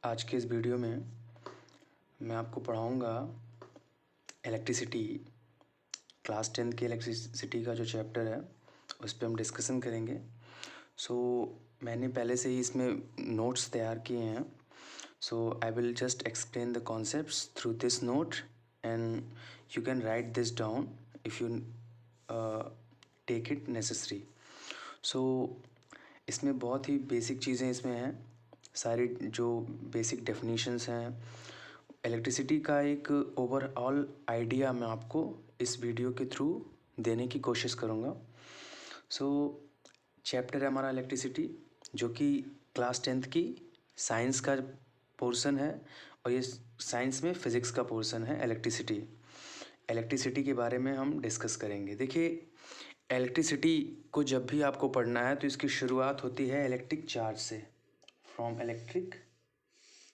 आज के इस वीडियो में मैं आपको पढ़ाऊँगा इलेक्ट्रिसिटी। क्लास 10 की इलेक्ट्रिसिटी का जो चैप्टर है उस पे हम डिस्कशन करेंगे। मैंने पहले से ही इसमें नोट्स तैयार किए हैं। I will just explain the concepts through this note and you can write this down if you take it necessary. इसमें बहुत ही बेसिक चीज़ें इसमें हैं, सारी जो बेसिक डेफिनेशंस हैं। इलेक्ट्रिसिटी का एक ओवरऑल आइडिया मैं आपको इस वीडियो के थ्रू देने की कोशिश करूँगा। चैप्टर है हमारा इलेक्ट्रिसिटी, जो कि क्लास 10th की साइंस का पोर्शन है और ये साइंस में फिज़िक्स का पोर्शन है। इलेक्ट्रिसिटी के बारे में हम डिस्कस करेंगे। देखिए, इलेक्ट्रिसिटी को जब भी आपको पढ़ना है तो इसकी शुरुआत होती है इलेक्ट्रिक चार्ज से। फ्रॉम इलेक्ट्रिक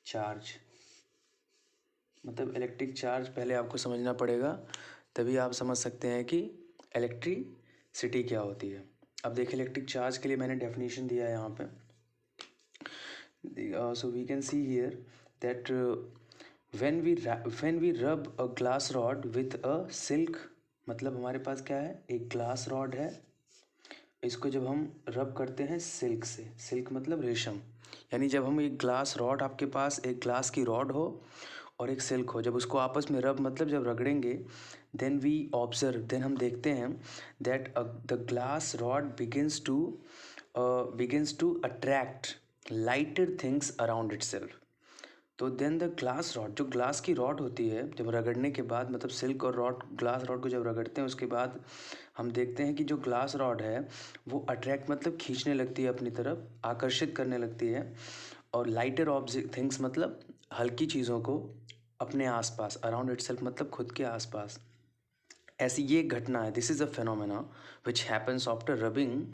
चार्ज, मतलब इलेक्ट्रिक चार्ज पहले आपको समझना पड़ेगा, तभी आप समझ सकते हैं कि इलेक्ट्रिसिटी क्या होती है। अब देखिए, इलेक्ट्रिक चार्ज के लिए मैंने डेफिनेशन दिया है यहाँ पे। So we can see here that when we rub a glass rod with a silk, मतलब हमारे पास क्या है, एक ग्लास रॉड है। इसको जब हम रब करते हैं सिल्क से, सिल्क मतलब रेशम, यानी जब हम एक ग्लास रॉड, आपके पास एक ग्लास की रॉड हो और एक सिल्क हो, जब उसको आपस में रब मतलब जब रगड़ेंगे, देन वी ऑब्जर्व, देन हम देखते हैं that the glass rod begins to attract lighter things around itself. तो देन द ग्लास रॉड, जो ग्लास की रॉड होती है, जब रगड़ने के बाद, मतलब सिल्क और रॉड, ग्लास रॉड को जब रगड़ते हैं उसके बाद हम देखते हैं कि जो ग्लास रॉड है वो अट्रैक्ट मतलब खींचने लगती है अपनी तरफ, आकर्षित करने लगती है। और लाइटर ऑब्जेक्ट थिंग्स मतलब हल्की चीज़ों को अपने आसपास, अराउंड इटसेल्फ मतलब खुद के आसपास। ऐसी ये घटना है, this is a phenomena which happens after rubbing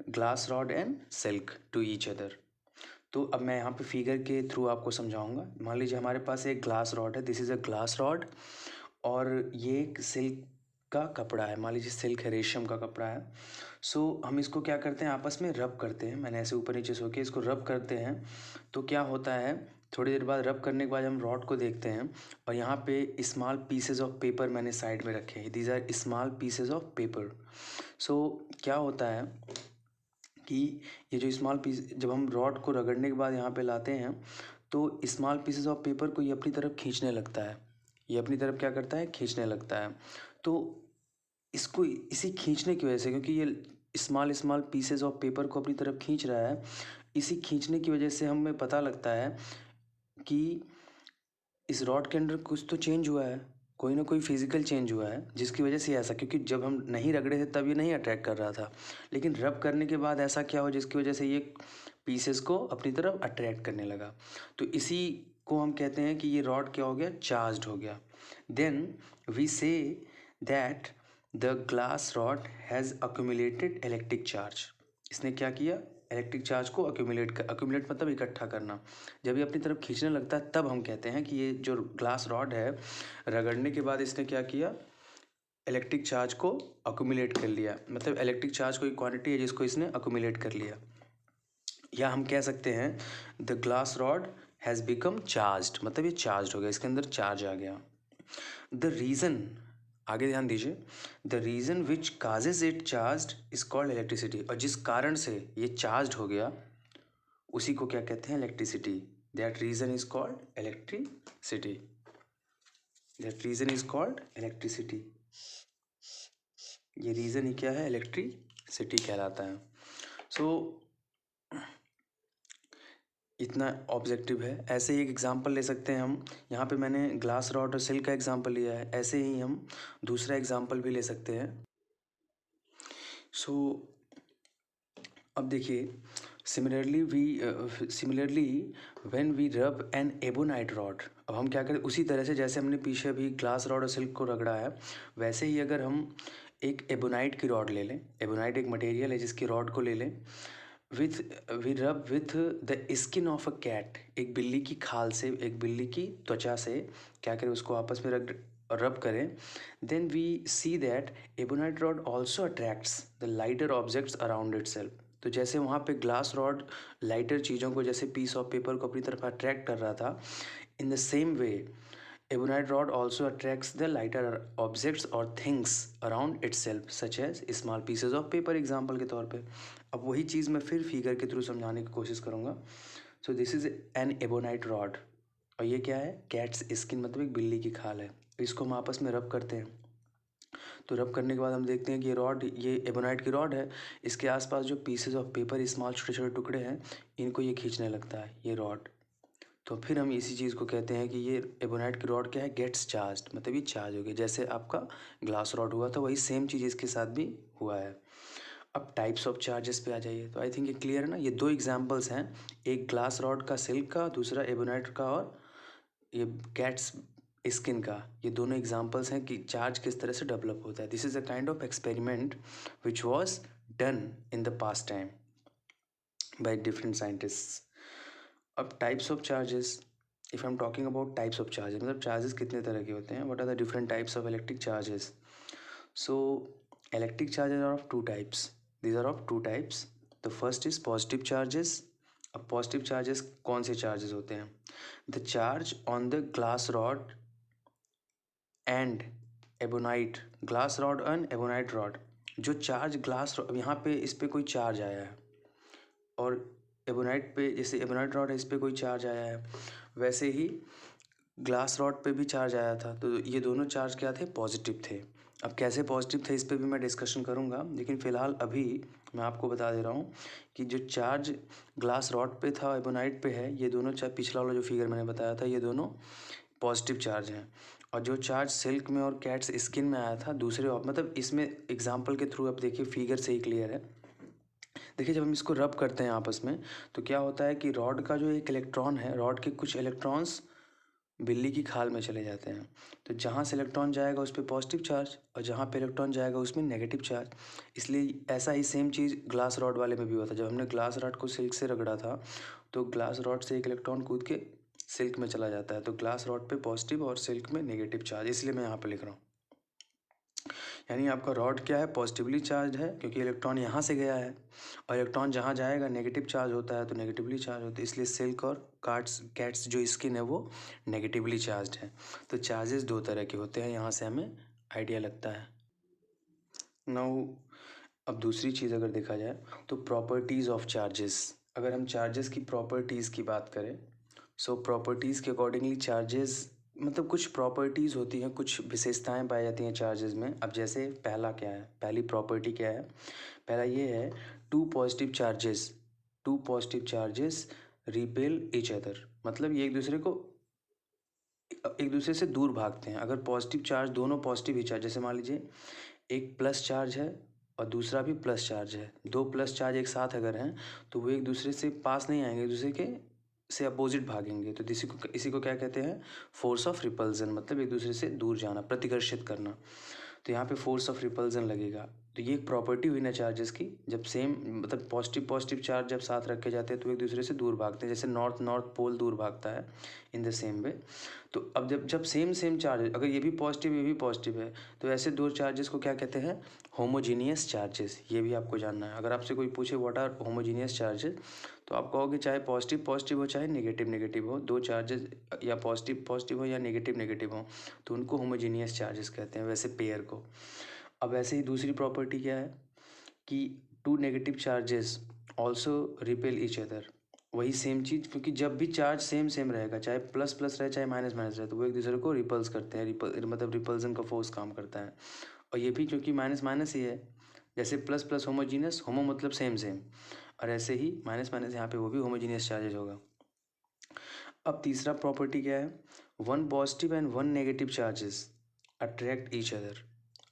glass rod and silk to each other. तो अब मैं यहाँ पे फिगर के थ्रू आपको समझाऊंगा। मान लीजिए हमारे पास एक ग्लास रॉड है, this is a glass rod, और ये एक सिल्क का कपड़ा है, मान लीजिए सिल्क है, रेशम का कपड़ा है। हम इसको क्या करते हैं, आपस में रब करते हैं। मैंने ऐसे ऊपर नीचे सो के इसको रब करते हैं। तो क्या होता है, थोड़ी देर बाद रब करने के बाद हम रॉड को देखते हैं और यहाँ पे स्मॉल पीसेज ऑफ पेपर मैंने साइड में रखे हैं। These are small pieces of paper. क्या होता है कि ये जो स्मॉल पीस, जब हम रॉड को रगड़ने के बाद यहाँ पे लाते हैं तो स्मॉल पीसेस ऑफ पेपर को ये अपनी तरफ खींचने लगता है। ये अपनी तरफ क्या करता है, खींचने लगता है। तो इसको, इसी खींचने की वजह से, क्योंकि ये small small pieces of paper को अपनी तरफ खींच रहा है, इसी खींचने की वजह से हमें पता लगता है कि इस रॉड के अंदर कुछ तो चेंज हुआ है, कोई ना कोई फिजिकल चेंज हुआ है जिसकी वजह से ऐसा, क्योंकि जब हम नहीं रगड़े थे तब ये नहीं अट्रैक्ट कर रहा था, लेकिन रब करने के बाद ऐसा क्या हो जिसकी वजह से ये पीसेस को अपनी तरफ अट्रैक्ट करने लगा। तो इसी को हम कहते हैं कि ये रॉड क्या हो गया, चार्ज्ड हो गया। Then we say that the glass rod has accumulated electric charge. इसने क्या किया, इलेक्ट्रिक चार्ज को अक्यूमुलेट मतलब इकट्ठा करना। जब ये अपनी तरफ खींचने लगता है तब हम कहते हैं कि ये जो ग्लास रॉड है, रगड़ने के बाद इसने क्या किया, इलेक्ट्रिक चार्ज को अक्यूमुलेट कर लिया। मतलब इलेक्ट्रिक चार्ज कोई क्वांटिटी है जिसको इसने अक्यूमुलेट कर लिया, या हम कह सकते हैं the glass rod has become charged, मतलब ये चार्ज हो गया, इसके अंदर चार्ज आ गया। द रीज़न, आगे ध्यान दीजिए, the reason which causes it charge is called electricity. और जिस कारण से ये चार्ज हो गया उसी को क्या कहते हैं, electricity. That reason is called electricity. That reason is called electricity. ये रीज़न ही क्या है, इलेक्ट्रिसिटी कहलाता है। इतना ऑब्जेक्टिव है। ऐसे ही एक एग्जांपल ले सकते हैं हम, यहाँ पे मैंने ग्लास रॉड और सिल्क का एग्जांपल लिया है, ऐसे ही हम दूसरा एग्जांपल भी ले सकते हैं। अब देखिए, सिमिलरली व्हेन वी रब एन एबोनाइट रॉड। अब हम क्या करें, उसी तरह से जैसे हमने पीछे अभी ग्लास रॉड और सिल्क को रगड़ा है, वैसे ही अगर हम एक एबोनाइट की रॉड ले लें, एबोनाइट एक मटेरियल है जिसकी रॉड को ले लें, we rub with the skin of a cat, एक बिल्ली की खाल से, एक बिल्ली की त्वचा से क्या करें, उसको आपस में रब करें, then we see that ebonite rod also attracts the lighter objects around itself. तो जैसे वहाँ पे ग्लास रॉड लाइटर चीज़ों को, जैसे पीस ऑफ पेपर को अपनी तरफ अट्रैक्ट कर रहा था, in the same way ebonite rod also attracts the lighter objects और things around itself such as small pieces of paper, example के तौर पे। अब वही चीज़ मैं फिर फिगर के थ्रू समझाने की कोशिश करूँगा। So this is an ebonite rod, और ये क्या है, कैट्स स्किन, मतलब एक बिल्ली की खाल है। इसको हम आपस में रब करते हैं, तो रब करने के बाद हम देखते हैं कि ये रॉड, ये एबोनाइट की रॉड है, इसके आसपास जो पीसेज ऑफ पेपर, स्मॉल छोटे छोटे टुकड़े हैं, इनको ये खींचने लगता है, ये रॉड। तो फिर हम इसी चीज़ को कहते हैं कि ये एबोनाइट की रॉड क्या है, गेट्स चार्ज्ड, मतलब ये चार्ज हो गया। जैसे आपका ग्लास रॉड हुआ था, वही सेम चीज़ इसके साथ भी हुआ है। अब टाइप्स ऑफ चार्जेस पे आ जाइए, तो आई थिंक ये क्लियर है ना। ये दो एग्जांपल्स हैं, एक ग्लास रॉड का सिल्क का, दूसरा एबोनाइट का और ये कैट्स स्किन का। ये दोनों एग्जांपल्स हैं कि चार्ज किस तरह से डेवलप होता है। This is a kind of experiment which was done in the past time by different scientists. अब types of charges, if I am talking about types of charges, मतलब चार्जेस कितने तरह के होते हैं, what are the different types of electric charges. So electric charges are of two types, these are of two types. The first is positive charges. अब positive charges कौन से charges होते हैं, the charge on the glass rod and ebonite, glass rod and ebonite rod, जो charge glass, यहाँ पे इस पे कोई चार्ज आया है, और एबोनाइट पे, जैसे एबोनाइट रॉड है, इस पे कोई चार्ज आया है, वैसे ही ग्लास रॉड पे भी चार्ज आया था। तो ये दोनों चार्ज क्या थे, पॉजिटिव थे। अब कैसे पॉजिटिव थे, इस पे भी मैं डिस्कशन करूँगा, लेकिन फ़िलहाल अभी मैं आपको बता दे रहा हूँ कि जो चार्ज ग्लास रॉड पे था, एबोनाइट पे है, ये दोनों चार्ज, पिछला वाला जो फिगर मैंने बताया था, ये दोनों पॉजिटिव चार्ज हैं। और जो चार्ज सिल्क में और कैट्स स्किन में आया था दूसरे, मतलब इसमें एग्जाम्पल के थ्रू, अब देखिए फिगर से ही क्लियर है। देखिए जब हम इसको रब करते हैं आपस में, तो क्या होता है कि रॉड का जो एक इलेक्ट्रॉन है, रॉड के कुछ इलेक्ट्रॉन्स बिल्ली की खाल में चले जाते हैं। तो जहाँ से इलेक्ट्रॉन जाएगा उस पर पॉजिटिव चार्ज, और जहाँ पे इलेक्ट्रॉन जाएगा उसमें नेगेटिव चार्ज। इसलिए ऐसा ही सेम चीज़ ग्लास रॉड वाले में भी होता है। जब हमने ग्लास रॉड को सिल्क से रगड़ा था, तो ग्लास रॉड से एक इलेक्ट्रॉन कूद के सिल्क में चला जाता है, तो ग्लास रॉड पे पॉजिटिव और सिल्क में नेगेटिव चार्ज, इसलिए मैं यहाँ पे लिख रहा हूँ। यानी आपका रॉड क्या है, पॉजिटिवली चार्ज है, क्योंकि इलेक्ट्रॉन यहाँ से गया है, और इलेक्ट्रॉन जहाँ जाएगा नेगेटिव चार्ज होता है, तो नेगेटिवली चार्ज होता है, इसलिए सिल्क और कैट्स जो स्किन है वो नेगेटिवली चार्ज है। तो चार्जेस दो तरह के होते हैं, यहाँ से हमें आइडिया लगता है। नाउ अब दूसरी चीज़ अगर देखा जाए, तो प्रॉपर्टीज़ ऑफ चार्जेस। अगर हम चार्जेस की प्रॉपर्टीज़ की बात करें, सो प्रॉपर्टीज़ के अकॉर्डिंगली चार्जेस, मतलब कुछ प्रॉपर्टीज़ होती हैं, कुछ विशेषताएं पाई जाती हैं चार्जेस में। अब जैसे पहला क्या है, पहली प्रॉपर्टी क्या है, पहला ये है, two positive charges repel each other, मतलब ये एक दूसरे से दूर भागते हैं। अगर पॉजिटिव चार्ज, दोनों पॉजिटिव ही चार्ज, जैसे मान लीजिए एक प्लस चार्ज है और दूसरा भी प्लस चार्ज है, दो प्लस चार्ज एक साथ अगर हैं, तो वो एक दूसरे से पास नहीं आएंगे, एक दूसरे के से अपोजिट भागेंगे। तो इसी को क्या कहते हैं, फोर्स ऑफ रिपल्जन, मतलब एक दूसरे से दूर जाना, प्रतिकर्षित करना। तो यहाँ पे फोर्स ऑफ रिपल्जन लगेगा। तो ये एक प्रॉपर्टी हुई ना चार्जेस की, जब सेम, मतलब पॉजिटिव पॉजिटिव चार्ज जब साथ रखे जाते हैं तो एक दूसरे से दूर भागते हैं, जैसे नॉर्थ नॉर्थ पोल दूर भागता है, इन द सेम वे। तो अब जब जब सेम सेम चार्ज, अगर ये भी पॉजिटिव है, तो ऐसे दो चार्जेस को क्या कहते हैं, होमोजीनियस चार्जेस। ये भी आपको जानना है। अगर आपसे कोई पूछे व्हाट आर होमोजीनियस चार्जेस, तो आप कहोगे चाहे पॉजिटिव पॉजिटिव हो, चाहे नेगेटिव नेगेटिव हो, दो चार्जेस या पॉजिटिव पॉजिटिव हो या नेगेटिव नेगेटिव हो, तो उनको होमोजीनियस चार्जेस कहते हैं, वैसे पेयर को। अब ऐसे ही दूसरी प्रॉपर्टी क्या है कि two negative charges also repel each other. वही सेम चीज़, क्योंकि जब भी चार्ज सेम सेम रहेगा, चाहे प्लस प्लस रहे चाहे माइनस माइनस रहे, तो वो एक दूसरे को रिपल्स करते हैं, मतलब रिपल्जन का फोर्स काम करता है। और ये भी क्योंकि माइनस माइनस ही है, जैसे प्लस प्लस होमोजीनियस, होमो मतलब सेम सेम, और ऐसे ही माइनस माइनस यहाँ पे वो भी होमोजीनियस चार्जेज होगा। अब तीसरा प्रॉपर्टी क्या है, one positive and one negative charges attract each other.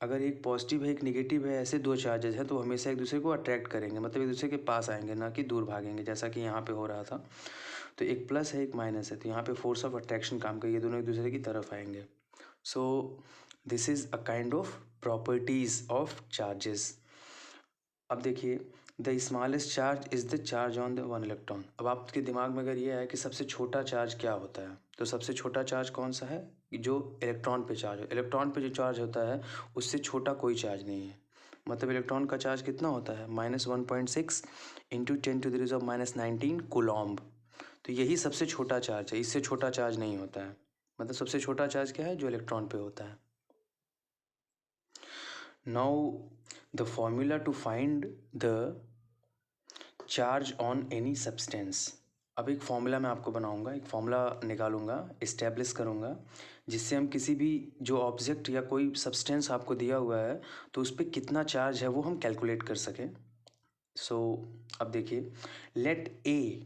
अगर एक पॉजिटिव है एक नेगेटिव है, ऐसे दो चार्जेस हैं, तो हमेशा एक दूसरे को अट्रैक्ट करेंगे, मतलब एक दूसरे के पास आएंगे, ना कि दूर भागेंगे, जैसा कि यहाँ पे हो रहा था। तो एक प्लस है एक माइनस है, तो यहाँ पे फोर्स ऑफ अट्रैक्शन काम करेगी, दोनों एक दूसरे की तरफ आएंगे। So this is a kind of properties of charges. अब देखिए, the smallest charge is the charge on the one electron. अब आपके दिमाग में अगर ये है कि सबसे छोटा चार्ज क्या होता है, तो सबसे छोटा चार्ज कौन सा है, जो इलेक्ट्रॉन पे चार्ज हो। इलेक्ट्रॉन पे जो चार्ज होता है उससे छोटा कोई चार्ज नहीं है। मतलब इलेक्ट्रॉन का चार्ज कितना होता है -1.6 इंटू 10⁻⁻19 कूलॉम्ब। तो यही सबसे छोटा चार्ज है, इससे छोटा चार्ज नहीं होता है। मतलब सबसे छोटा चार्ज क्या है, जो इलेक्ट्रॉन पे होता है। Now the formula to find the charge on any substance. अब एक फॉर्मूला मैं आपको बनाऊंगा, एक फॉर्मूला निकालूंगा, इस्टेब्लिश करूंगा, जिससे हम किसी भी जो ऑब्जेक्ट या कोई सब्सटेंस आपको दिया हुआ है तो उस पर कितना चार्ज है वो हम कैलकुलेट कर सकें। सो अब देखिए, let A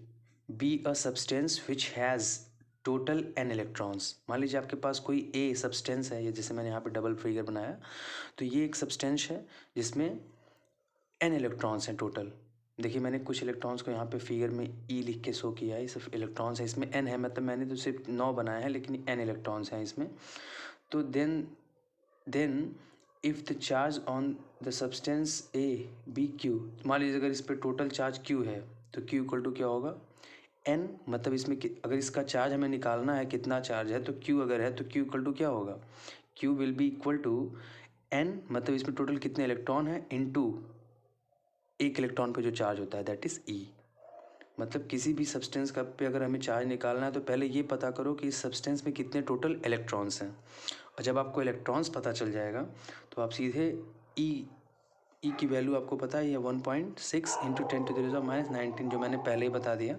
be a substance which has total n electrons. मान लीजिए आपके पास कोई ए सब्सटेंस है, ये जैसे मैंने यहाँ पे डबल फिगर बनाया, तो ये एक सब्सटेंस है जिसमें n इलेक्ट्रॉन्स हैं टोटल। देखिए मैंने कुछ इलेक्ट्रॉन्स को यहाँ पे फिगर में ई लिख के शो किया है, सिर्फ इलेक्ट्रॉन्स है, इसमें n है, मतलब मैंने तो सिर्फ 9 बनाया है लेकिन n इलेक्ट्रॉन्स हैं इसमें। तो then if the charge on the substance A B Q, मान लीजिए अगर इस पर टोटल चार्ज q है तो q इक्वल टू क्या होगा n, मतलब इसमें अगर इसका चार्ज हमें निकालना है कितना चार्ज है तो q अगर है तो q इक्वल टू क्या होगा, q will be equal to n, मतलब इसमें टोटल कितने इलेक्ट्रॉन है इनटू एक इलेक्ट्रॉन पे जो चार्ज होता है दैट इज़ ई। मतलब किसी भी सब्सटेंस का पे अगर हमें चार्ज निकालना है तो पहले ये पता करो कि इस सब्सटेंस में कितने टोटल इलेक्ट्रॉन्स हैं, और जब आपको इलेक्ट्रॉन्स पता चल जाएगा तो आप सीधे ई की वैल्यू आपको पता है, ये 1.6 इंटू 10⁻⁻19 जो मैंने पहले ही बता दिया,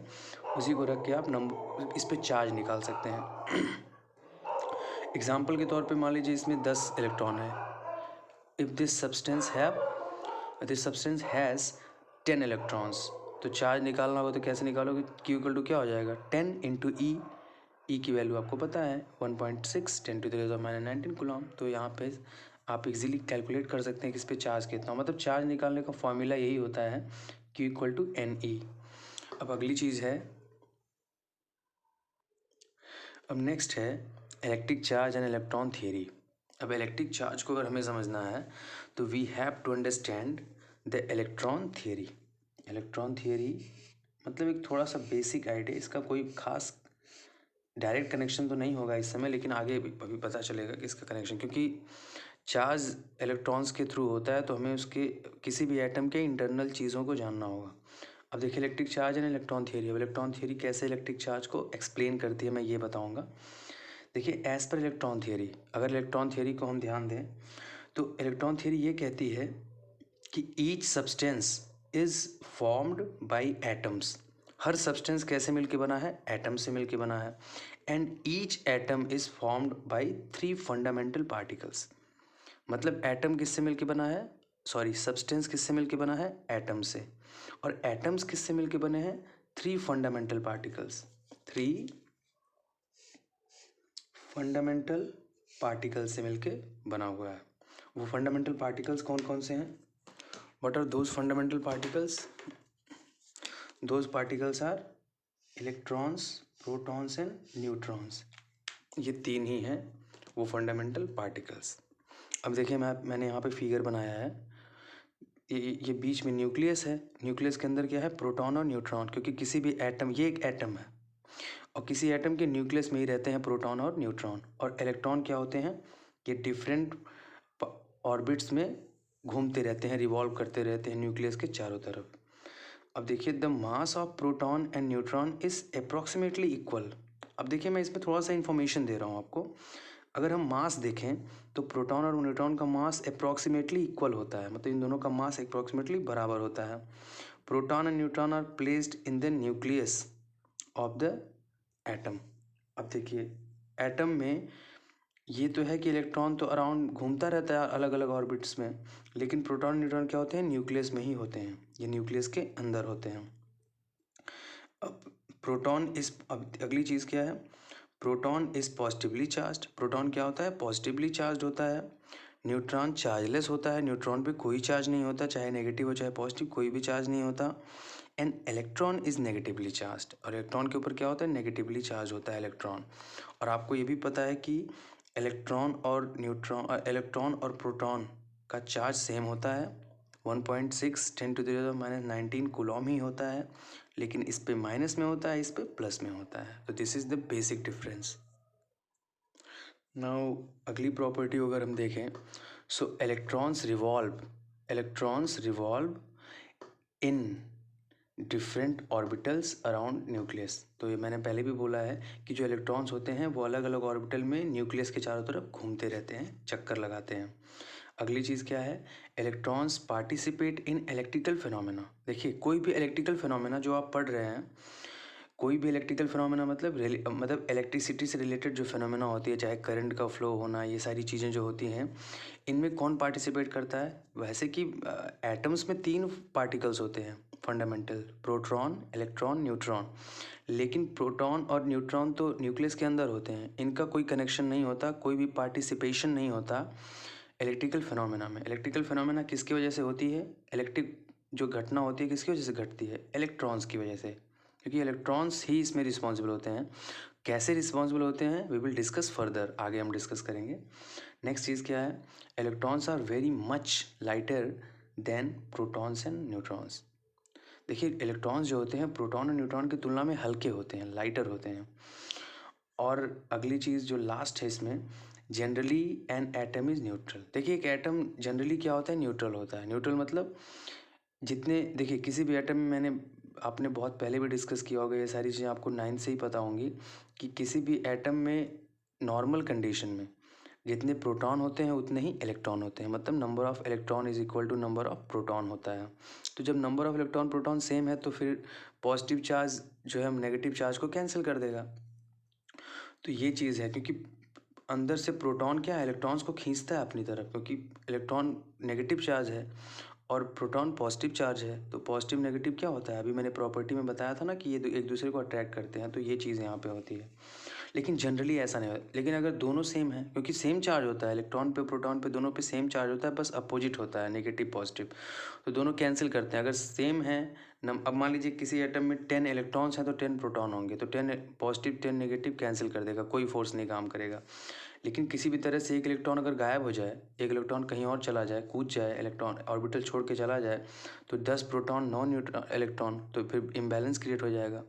उसी को रख के आप नंबर इस पर चार्ज निकाल सकते हैं। एग्जाम्पल के तौर पे मान लीजिए इसमें 10 इलेक्ट्रॉन है। If this substance has 10 electrons, तो चार्ज निकालना होगा तो कैसे निकालोगे, Q इक्वल टू क्या हो जाएगा 10 इंटू ई की वैल्यू आपको पता है 1.6 10⁻⁻19 कूलॉम। तो यहाँ पे आप इजीली कैलकुलेट कर सकते हैं कि इस पे चार्ज कितना, मतलब चार्ज निकालने का फॉर्मूला यही होता है Q इक्वल टू NE। अब अगली चीज़ है, अब नेक्स्ट है electric charge and electron theory. अब इलेक्ट्रिक चार्ज को अगर हमें समझना है तो we have to understand the electron theory. Electron theory मतलब एक थोड़ा सा बेसिक आइडिया, इसका कोई खास डायरेक्ट कनेक्शन तो नहीं होगा इस समय, लेकिन आगे अभी पता चलेगा कि इसका कनेक्शन, क्योंकि चार्ज इलेक्ट्रॉन्स के थ्रू होता है तो हमें उसके किसी भी एटम के इंटरनल चीज़ों को जानना होगा। अब देखिए electric charge and electron theory. अब इलेक्ट्रॉन थियरी कैसे इलेक्ट्रिक चार्ज को एक्सप्लेन करती है मैं ये बताऊँगा। देखिए एज पर इलेक्ट्रॉन थियरी, अगर इलेक्ट्रॉन थियरी को हम ध्यान दें तो इलेक्ट्रॉन थियरी ये कहती है कि each substance is formed by atoms. Her substance कैसे मिलके बना है, एटम से मिलके बना है। And each atom is formed by 3 fundamental particles. मतलब एटम किससे मिलके बना है, सॉरी सब्सटेंस किससे मिलके बना है, एटम से। और एटम्स किससे मिलके बने हैं, 3 फंडामेंटल पार्टिकल्स, 3 फंडामेंटल पार्टिकल से मिलके बना हुआ है। वो फंडामेंटल पार्टिकल्स कौन कौन से हैं, what are those fundamental particles, those particles are electrons, protons and neutrons. ये 3 ही हैं वो फंडामेंटल पार्टिकल्स। अब देखिए मैंने यहाँ पे फिगर बनाया है, ये बीच में न्यूक्लियस है, न्यूक्लियस के अंदर क्या है, प्रोटॉन और न्यूट्रॉन, क्योंकि किसी भी एटम, ये एक एटम है और किसी एटम के न्यूक्लियस में ही रहते हैं प्रोटॉन और न्यूट्रॉन। और इलेक्ट्रॉन क्या होते हैं, ये डिफरेंट ऑर्बिट्स में घूमते रहते हैं, रिवॉल्व करते रहते हैं न्यूक्लियस के चारों तरफ। अब देखिए the mass of proton and neutron is approximately equal. अब देखिए मैं इसमें थोड़ा सा इन्फॉर्मेशन दे रहा हूँ आपको। अगर हम मास देखें तो प्रोटॉन और न्यूट्रॉन का मास अप्रॉक्सीमेटली इक्वल होता है, मतलब इन दोनों का मास अप्रॉक्सीमेटली बराबर होता है। Proton and neutron are placed in the nucleus of the atom. अब देखिए एटम में ये तो है कि इलेक्ट्रॉन तो अराउंड घूमता रहता है अलग अलग ऑर्बिट्स में, लेकिन प्रोटॉन न्यूट्रॉन क्या होते हैं, न्यूक्लियस में ही होते हैं, ये न्यूक्लियस के अंदर होते हैं। अब प्रोटॉन इस, अब अगली चीज़ क्या है, proton is positively charged. Proton क्या होता है, पॉजिटिवली चार्ज होता है। न्यूट्रॉन चार्जलेस होता है, न्यूट्रॉन पे कोई चार्ज नहीं होता, चाहे नेगेटिव हो चाहे पॉजिटिव, कोई भी चार्ज नहीं होता। And electron is negatively charged, और इलेक्ट्रॉन के ऊपर क्या होता है, नेगेटिवली चार्ज होता है इलेक्ट्रॉन। और आपको ये भी पता है कि इलेक्ट्रॉन और प्रोटॉन का चार्ज सेम होता है, 1.6 10⁻⁻19 कूलॉम ही होता है, लेकिन इस पे माइनस में होता है, इस पे प्लस में होता है। तो this is the basic difference. Now अगली प्रॉपर्टी अगर हम देखें, सो electrons revolve electrons revolve in different orbitals around nucleus. तो ये मैंने पहले भी बोला है कि जो इलेक्ट्रॉन्स होते हैं वो अलग अलग ऑर्बिटल में न्यूक्लियस के चारों तरफ घूमते रहते हैं, चक्कर लगाते हैं। अगली चीज़ क्या है, electrons participate in electrical phenomena. देखिए कोई भी इलेक्ट्रिकल फिनोमेना जो आप पढ़ रहे हैं, कोई भी इलेक्ट्रिकल फिनोमेना मतलब इलेक्ट्रिसिटी से रिलेटेड जो फिनोमेना होती है, चाहे करंट का फ्लो होना, ये सारी चीज़ें जो होती हैं, इनमें कौन पार्टिसिपेट करता है? वैसे कि एटम्स में 3 पार्टिकल्स होते हैं फंडामेंटल, प्रोटॉन, इलेक्ट्रॉन, न्यूट्रॉन। लेकिन प्रोटॉन और न्यूट्रॉन तो न्यूक्लियस के अंदर होते हैं, इनका कोई कनेक्शन नहीं होता, कोई भी पार्टिसिपेशन नहीं होता इलेक्ट्रिकल फिनोमेना में। इलेक्ट्रिकल फिनोमेना किसकी वजह से होती है? इलेक्ट्रिक जो घटना होती है किसकी वजह से घटती है? इलेक्ट्रॉन्स की वजह से, क्योंकि इलेक्ट्रॉन्स ही इसमें रिस्पॉन्सिबल होते हैं। कैसे रिस्पॉन्सिबल होते हैं वी विल डिस्कस फर्दर, आगे हम डिस्कस करेंगे। नेक्स्ट चीज़ क्या है, electrons are very much lighter than protons and neutrons. देखिए इलेक्ट्रॉन्स जो होते हैं प्रोटॉन और न्यूट्रॉन की तुलना में हल्के होते हैं, लाइटर होते हैं। और अगली चीज़ जो लास्ट है इसमें, generally an atom is neutral. देखिए एक एटम जनरली क्या होता है? न्यूट्रल होता है। न्यूट्रल मतलब जितने, देखिए किसी भी एटम में, मैंने आपने बहुत पहले भी डिस्कस किया होगा, ये सारी चीज़ें आपको 9th से ही पता होंगी कि किसी भी एटम में नॉर्मल कंडीशन में जितने प्रोटॉन होते हैं उतने ही इलेक्ट्रॉन होते हैं। मतलब number of electron is equal to number of proton होता है। तो जब number of electron proton same है तो फिर पॉजिटिव चार्ज जो है हम नेगेटिव चार्ज को कैंसिल कर देगा। तो ये चीज़ है, क्योंकि अंदर से प्रोटॉन क्या है, इलेक्ट्रॉन्स को खींचता है अपनी तरफ, क्योंकि इलेक्ट्रॉन नेगेटिव चार्ज है और प्रोटॉन पॉजिटिव चार्ज है। तो पॉजिटिव नेगेटिव क्या होता है, अभी मैंने प्रॉपर्टी में बताया था ना कि ये एक दूसरे को अट्रैक्ट करते हैं। तो ये चीज़ यहाँ पे होती है, लेकिन जनरली ऐसा नहीं होता। लेकिन अगर दोनों सेम है, क्योंकि सेम चार्ज होता है, इलेक्ट्रॉन पे प्रोटॉन पे दोनों पे सेम चार्ज होता है, बस अपोजिट होता है, नेगेटिव पॉजिटिव, तो दोनों कैंसिल करते हैं। अगर सेम है अब मान लीजिए किसी एटम में 10 इलेक्ट्रॉन्स हैं तो 10 प्रोटॉन होंगे, तो 10 पॉजिटिव 10 नेगेटिव कैंसिल कर देगा, कोई फोर्स नहीं काम करेगा। लेकिन किसी भी तरह से एक इलेक्ट्रॉन अगर गायब हो जाए, एक इलेक्ट्रॉन कहीं और चला जाए, कूद जाए, इलेक्ट्रॉन ऑर्बिटल छोड़ के चला जाए, तो 10 प्रोटॉन 9 न्यूट्रॉन इलेक्ट्रॉन, तो फिर इम्बैलेंस क्रिएट हो जाएगा,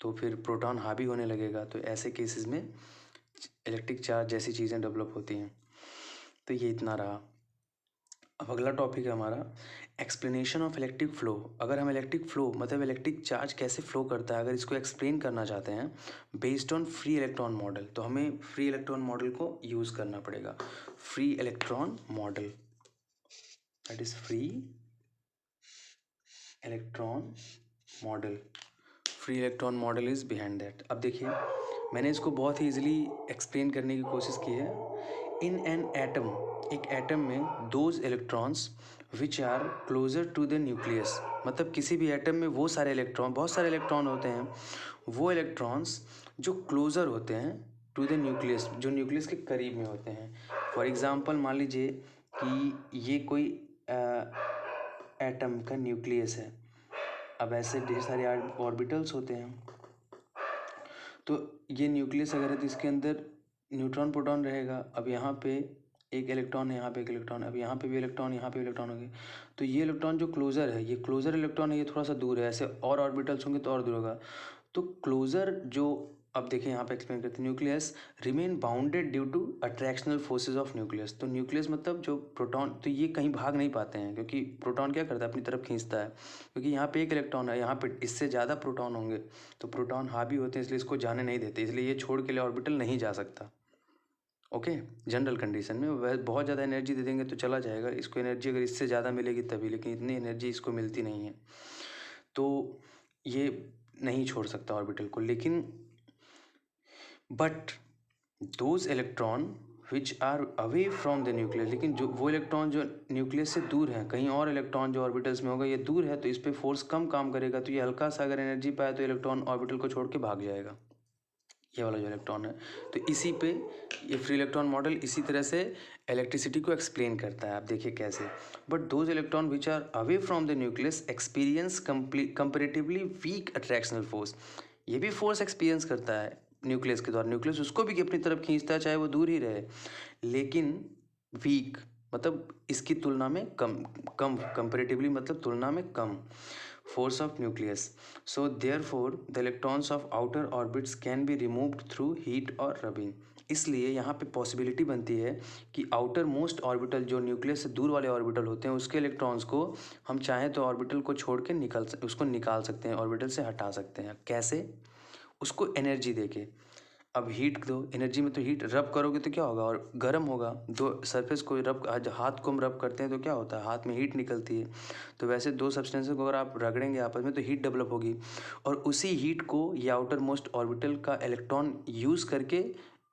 तो फिर प्रोटॉन हावी होने लगेगा। तो ऐसे केसेस में इलेक्ट्रिक चार्ज जैसी चीज़ें डेवलप होती हैं। तो ये इतना रहा। अब अगला टॉपिक है हमारा एक्सप्लेनेशन ऑफ इलेक्ट्रिक फ्लो। अगर हम इलेक्ट्रिक फ्लो मतलब इलेक्ट्रिक चार्ज कैसे फ्लो करता है, अगर इसको एक्सप्लेन करना चाहते हैं based on free electron model, तो हमें फ्री इलेक्ट्रॉन मॉडल को यूज़ करना पड़ेगा। Free electron model, that is free electron model. Free electron model is behind that. अब देखिए मैंने इसको बहुत ही ईजिली एक्सप्लेन करने की कोशिश की है। इन एन एटम, एक एटम में those electrons which are closer to the nucleus, मतलब किसी भी एटम में वो सारे इलेक्ट्रॉन, बहुत सारे इलेक्ट्रॉन होते हैं, वो इलेक्ट्रॉन्स जो क्लोज़र होते हैं टू द न्यूक्लियस, जो न्यूक्लियस के करीब में होते हैं। फॉर एग्ज़ाम्पल मान लीजिए कि ये कोई एटम का न्यूक्लियस है। अब ऐसे ढेर सारे ऑर्बिटल्स होते हैं, तो ये न्यूक्लियस अगर है तो इसके अंदर न्यूट्रॉन प्रोटॉन रहेगा। अब यहाँ पे एक इलेक्ट्रॉन है, यहाँ पे एक इलेक्ट्रॉन है, अब यहाँ पे भी इलेक्ट्रॉन, यहाँ पे भी इलेक्ट्रॉन होंगे। तो ये इलेक्ट्रॉन जो क्लोज़र है, ये क्लोज़र इलेक्ट्रॉन है, ये थोड़ा सा दूर है। ऐसे और ऑर्बिटल्स होंगे तो और दूर होगा। तो क्लोज़र जो, अब देखिए यहाँ पे एक्सप्लेन करते हैं, nucleus remain bounded due to attractional forces of nucleus. तो न्यूक्लियस मतलब जो प्रोटॉन, तो ये कहीं भाग नहीं पाते हैं, क्योंकि प्रोटॉन क्या करता है, अपनी तरफ खींचता है। क्योंकि यहाँ पे एक इलेक्ट्रॉन है, यहाँ पे इससे ज़्यादा प्रोटॉन होंगे, तो प्रोटॉन हावी होते हैं, इसलिए इसको जाने नहीं देते, इसलिए ये छोड़ के लिए ऑर्बिटल नहीं जा सकता। ओके, जनरल कंडीशन में वह बहुत ज़्यादा एनर्जी दे देंगे तो चला जाएगा, इसको एनर्जी अगर इससे ज़्यादा मिलेगी तभी, लेकिन इतनी एनर्जी इसको मिलती नहीं है, तो ये नहीं छोड़ सकता ऑर्बिटल को। लेकिन but those electron which are away from the nucleus, लेकिन जो वो इलेक्ट्रॉन जो न्यूक्लियस से दूर है, कहीं और इलेक्ट्रॉन जो ऑर्बिटल्स में होगा, ये दूर है तो इस पर फोर्स कम काम करेगा, तो ये हल्का सा अगर एनर्जी पाए तो इलेक्ट्रॉन ऑर्बिटल को छोड़ के भाग जाएगा, ये वाला जो इलेक्ट्रॉन है। तो इसी पे ये फ्री इलेक्ट्रॉन मॉडल इसी तरह से इलेक्ट्रिसिटी को एक्सप्लेन करता है। आप देखिए कैसे, but those electron which are away from the nucleus experience comparatively weak attractional force. ये भी फोर्स एक्सपीरियंस करता है न्यूक्लियस के द्वारा, न्यूक्लियस उसको भी अपनी तरफ खींचता है चाहे वो दूर ही रहे, लेकिन वीक मतलब इसकी तुलना में कम, कंपेरेटिवली मतलब तुलना में कम force of nucleus. So therefore the electrons of outer orbits can be removed through heat or rubbing. इसलिए यहाँ पे पॉसिबिलिटी बनती है कि आउटर मोस्ट ऑर्बिटल जो न्यूक्लियस से दूर वाले ऑर्बिटल होते हैं उसके इलेक्ट्रॉन्स को हम चाहें तो ऑर्बिटल को छोड़ के उसको निकाल सकते हैं, ऑर्बिटल से हटा सकते हैं। कैसे? उसको एनर्जी देके। अब हीट दो, एनर्जी में तो हीट रब करोगे तो क्या होगा और गर्म होगा। दो सरफेस को रब, हाथ को हम रब करते हैं तो क्या होता है, हाथ में हीट निकलती है। तो वैसे दो सब्सटेंसेस को अगर आप रगड़ेंगे आपस में तो हीट डेवलप होगी और उसी हीट को ये आउटर मोस्ट ऑर्बिटल का इलेक्ट्रॉन यूज़ करके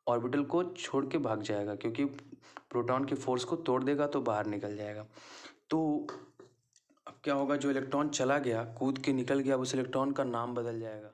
ऑर्बिटल को छोड़ के भाग जाएगा, क्योंकि प्रोटॉन के फोर्स को तोड़ देगा तो बाहर निकल जाएगा। तो अब क्या होगा, जो इलेक्ट्रॉन चला गया, कूद के निकल गया, उस इलेक्ट्रॉन का नाम बदल जाएगा।